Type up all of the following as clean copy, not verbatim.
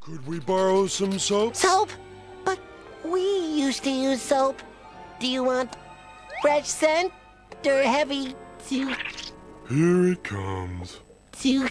Could we borrow some soap? Soap? But we used to use soap. Do you want fresh scent or heavy to... Here it comes. to...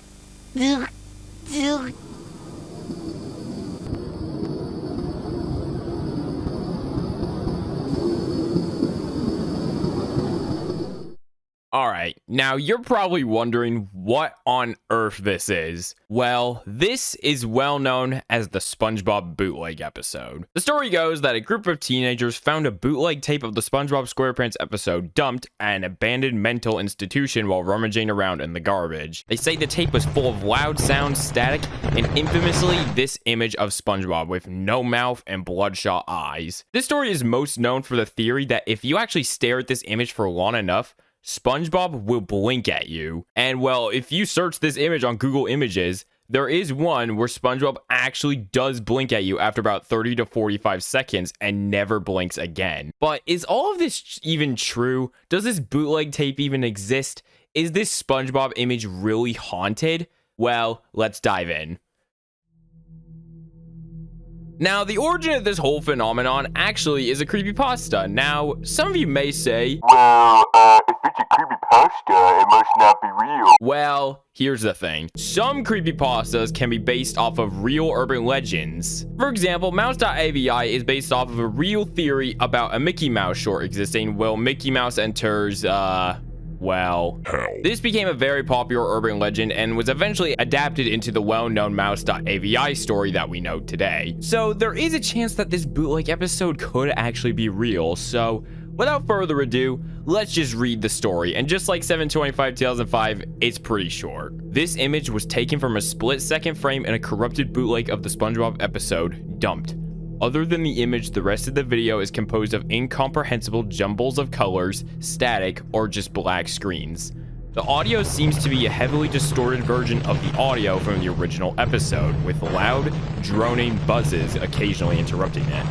Alright, now you're probably wondering what on earth this is. Well, this is well known as the SpongeBob bootleg episode. The story goes that a group of teenagers found a bootleg tape of the SpongeBob SquarePants episode dumped at an abandoned mental institution while rummaging around in the garbage. They say the tape was full of loud sound, static, and infamously this image of SpongeBob with no mouth and bloodshot eyes. This story is most known for the theory that if you actually stare at this image for long enough, SpongeBob will blink at you. And well, if you search this image on Google Images, there is one where SpongeBob actually does blink at you after about 30 to 45 seconds and never blinks again. But is all of this even true? Does this bootleg tape even exist? Is this SpongeBob image really haunted? Well, let's dive in. Now, the origin of this whole phenomenon actually is a creepypasta. Now, some of you may say, well, if it's a creepypasta, it must not be real. Well, here's the thing. Some creepypastas can be based off of real urban legends. For example, Mouse.avi is based off of a real theory about a Mickey Mouse short existing where Mickey Mouse enters, well, Hell. this became a very popular urban legend and was eventually adapted into the well-known Mouse.avi story that we know today. So there is a chance that this bootleg episode could actually be real. So without further ado, let's just read the story. And just like 7/25/2005, it's pretty short. This image was taken from a split-second frame in a corrupted bootleg of the SpongeBob episode, Dumped. Other than the image, the rest of the video is composed of incomprehensible jumbles of colors, static, or just black screens. The audio seems to be a heavily distorted version of the audio from the original episode, with loud, droning buzzes occasionally interrupting it.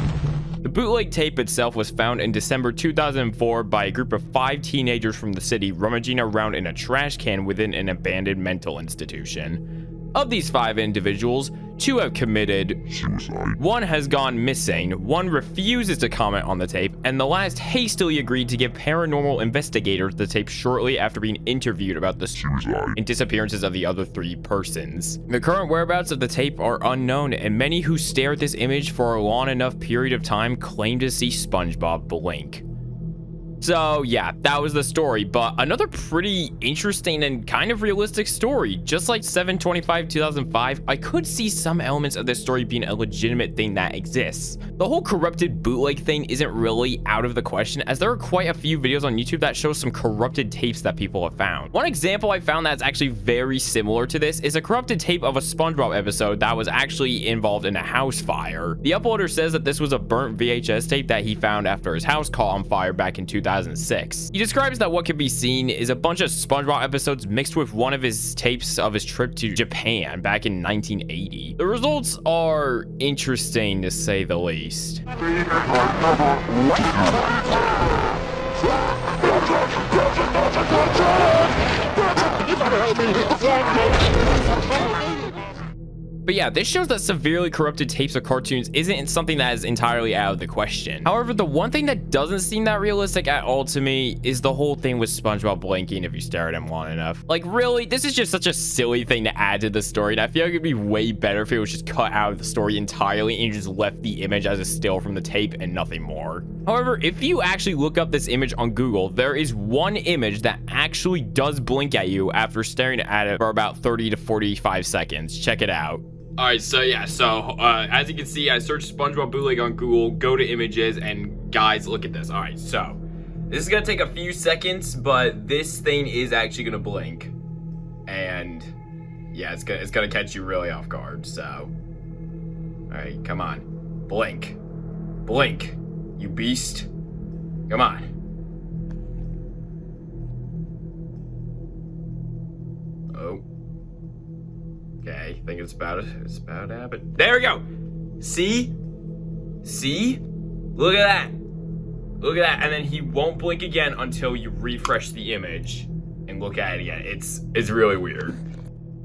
The bootleg tape itself was found in December 2004 by a group of 5 teenagers from the city rummaging around in a trash can within an abandoned mental institution. Of these 5 individuals, 2 have committed Suicide. 1 has gone missing, 1 refuses to comment on the tape, and the last hastily agreed to give paranormal investigators the tape shortly after being interviewed about the Suicide. and disappearances of the other 3 persons. The current whereabouts of the tape are unknown, and many who stare at this image for a long enough period of time claim to see SpongeBob blink. So yeah, that was the story, but another pretty interesting and kind of realistic story. Just like 7/25/2005, I could see some elements of this story being a legitimate thing that exists. The whole corrupted bootleg thing isn't really out of the question, as there are quite a few videos on YouTube that show some corrupted tapes that people have found. One example I found that's actually very similar to this is a corrupted tape of a SpongeBob episode that was actually involved in a house fire. The uploader says that this was a burnt VHS tape that he found after his house caught on fire back in 2006. He describes that what can be seen is a bunch of SpongeBob episodes mixed with one of his tapes of his trip to Japan back in 1980. The results are interesting to say the least. But yeah, this shows that severely corrupted tapes of cartoons isn't something that is entirely out of the question. However, the one thing that doesn't seem that realistic at all to me is the whole thing with SpongeBob blinking if you stare at him long enough. Like, really, this is just such a silly thing to add to the story, and I feel like it'd be way better if it was just cut out of the story entirely and just left the image as a still from the tape and nothing more. However, if you actually look up this image on Google, there is one image that actually does blink at you after staring at it for about 30 to 45 seconds. Check it out. Alright, so yeah, as you can see, I searched SpongeBob bootleg on Google, go to images, and guys, look at this. Alright, so this is gonna take a few seconds, but this thing is actually gonna blink. And yeah, it's gonna catch you really off guard, so. Alright, come on. Blink. Blink, you beast. Come on. Oh. Okay, I think it's about to happen. There we go. See? See? Look at that. Look at that. And then he won't blink again until you refresh the image and look at it again. It's really weird.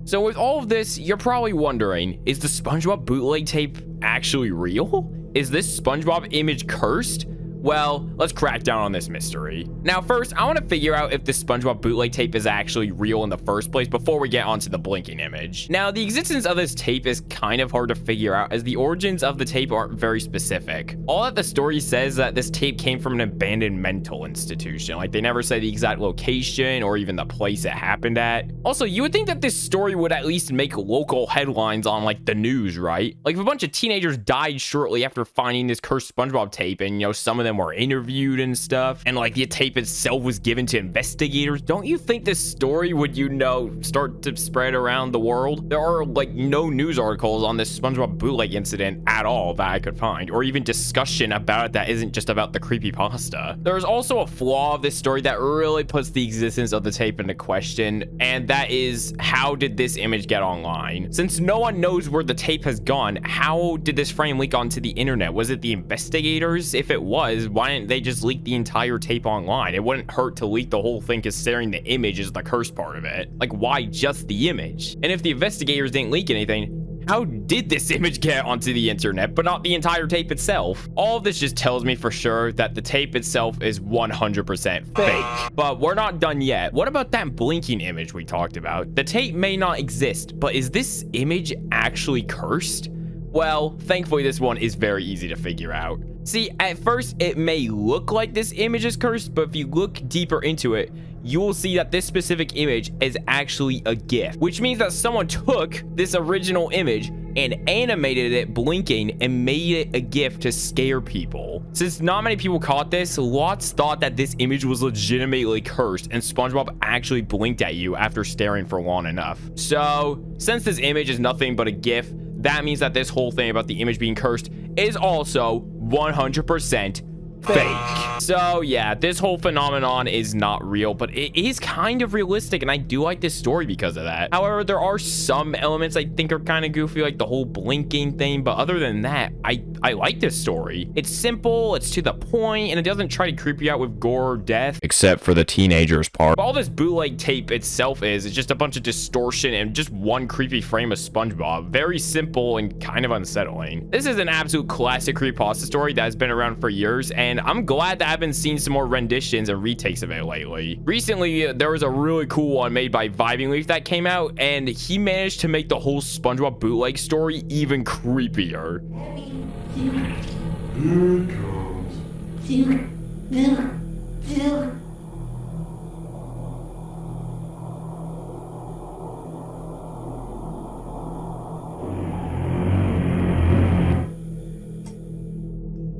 So with all of this, you're probably wondering, is the SpongeBob bootleg tape actually real? Is this SpongeBob image cursed? Well, let's crack down on this mystery. Now, first, I want to figure out if the SpongeBob bootleg tape is actually real in the first place before we get onto the blinking image. Now, the existence of this tape is kind of hard to figure out as the origins of the tape aren't very specific. All that the story says that this tape came from an abandoned mental institution. Like, they never say the exact location or even the place it happened at. Also, you would think that this story would at least make local headlines on, like, the news, right? Like, if a bunch of teenagers died shortly after finding this cursed SpongeBob tape and, you know, some of them were interviewed and stuff, and like the tape itself was given to investigators, don't you think this story would, you know, start to spread around the world? There are like no news articles on this SpongeBob bootleg incident at all that I could find, or even discussion about it that isn't just about the creepypasta. There's also a flaw of this story that really puts the existence of the tape into question, and that is, how did this image get online? Since no one knows where the tape has gone, how did this frame leak onto the internet? Was it the investigators? If it was, why didn't they just leak the entire tape online? It wouldn't hurt to leak the whole thing, considering the image is the cursed part of it. Like, why just the image? And if the investigators didn't leak anything, how did this image get onto the internet, but not the entire tape itself? All of this just tells me for sure that the tape itself is 100% fake. But we're not done yet. What about that blinking image we talked about? The tape may not exist, but is this image actually cursed? Well, thankfully this one is very easy to figure out. See, at first it may look like this image is cursed, but if you look deeper into it, you will see that this specific image is actually a GIF, which means that someone took this original image and animated it blinking and made it a GIF to scare people. Since not many people caught this, lots thought that this image was legitimately cursed and SpongeBob actually blinked at you after staring for long enough. So, since this image is nothing but a GIF, that means that this whole thing about the image being cursed is also 100% fake. So yeah, this whole phenomenon is not real, but it is kind of realistic, and I do like this story because of that. However, there are some elements I think are kind of goofy, like the whole blinking thing, but other than that, I like this story. It's simple, it's to the point, and it doesn't try to creep you out with gore or death, except for the teenagers part. All this bootleg tape itself is just a bunch of distortion and just one creepy frame of SpongeBob. Very simple and kind of unsettling. This is an absolute classic creepypasta story that has been around for years, and I'm glad that I've been seeing some more renditions and retakes of it lately. Recently, there was a really cool one made by Vibing Leaf that came out, and he managed to make the whole SpongeBob bootleg story even creepier. Here it comes.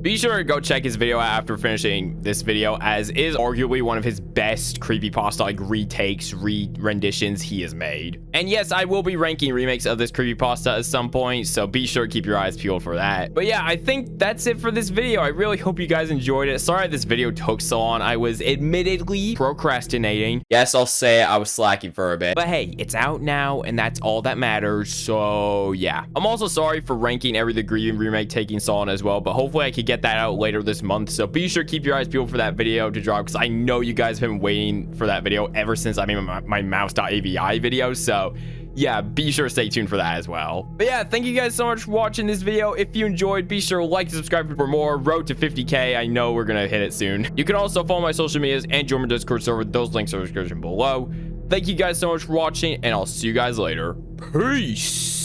Be sure to go check his video out after finishing this video, as it is arguably one of his best creepypasta like retakes, renditions he has made. And yes, I will be ranking remakes of this creepypasta at some point, so be sure to keep your eyes peeled for that. But yeah, I think that's it for this video. I really hope you guys enjoyed it. Sorry this video took so long. I was admittedly procrastinating. Yes, I'll say it, I was slacking for a bit. But hey, it's out now, and that's all that matters. So yeah. I'm also sorry for ranking Every the Grieving remake taking so long as well, but hopefully I could get that out later this month, so be sure to keep your eyes peeled for that video to drop, because I know you guys have been waiting for that video ever since I made my mouse.avi video. So yeah, be sure to stay tuned for that as well. But yeah, thank you guys so much for watching this video. If you enjoyed, be sure to like and subscribe for more. Road to 50k, I know we're gonna hit it soon. You can also follow my social medias and join my Discord server. Those links are in the description below. Thank you guys so much for watching, and I'll see you guys later. Peace.